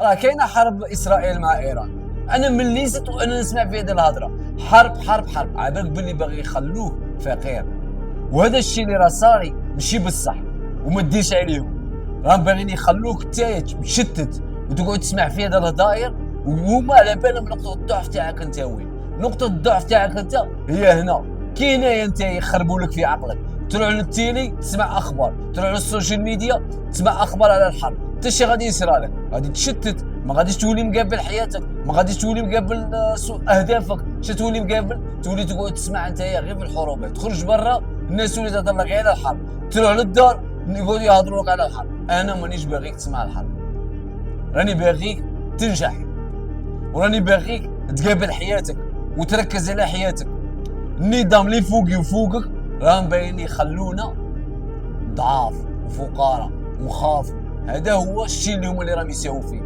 راه كاينه حرب اسرائيل مع ايران. انا ملي زدت وانا نسمع في هذه الهضره، حرب حرب حرب، عبالك باللي باغي يخلوه فقير. وهذا الشيء اللي راه صاري ماشي بصح، وما ديرش عليهم. راهم باغيين يخلوك نتايا مشتت وتقعد تسمع في هذا الهضاير، وهما على بالهم نقطه الضعف تاعك انت وين. نقطه الضعف تاعك انت هي هنا، كي هنايا انت يخربوا لك في عقلك. تروح للتيلي تسمع اخبار، تروح للسوشيال ميديا تسمع اخبار على الحرب، انت شي غادي يصير لك؟ غادي تشتت، ما غاديش تولي مقابل حياتك، ما غاديش تولي مقابل اهدافك. اش تولي مقابل؟ تولي تقعد تسمع انت غير في الحروب. تخرج برا الناس تولي تهضر لك غير على الحرب، تروح للدار يقعدوا يهضروا لك على الحرب. انا مانيش باغيك تسمع الحرب، راني باغيك تنجح، وراني باغيك تقابل حياتك وتركز على حياتك. النظام اللي فوقي وفوقك راهم باين يخلونا ضعاف وفقراء وخاف. هذا هو الشيء اللي هما اللي راهم يساووا فيه.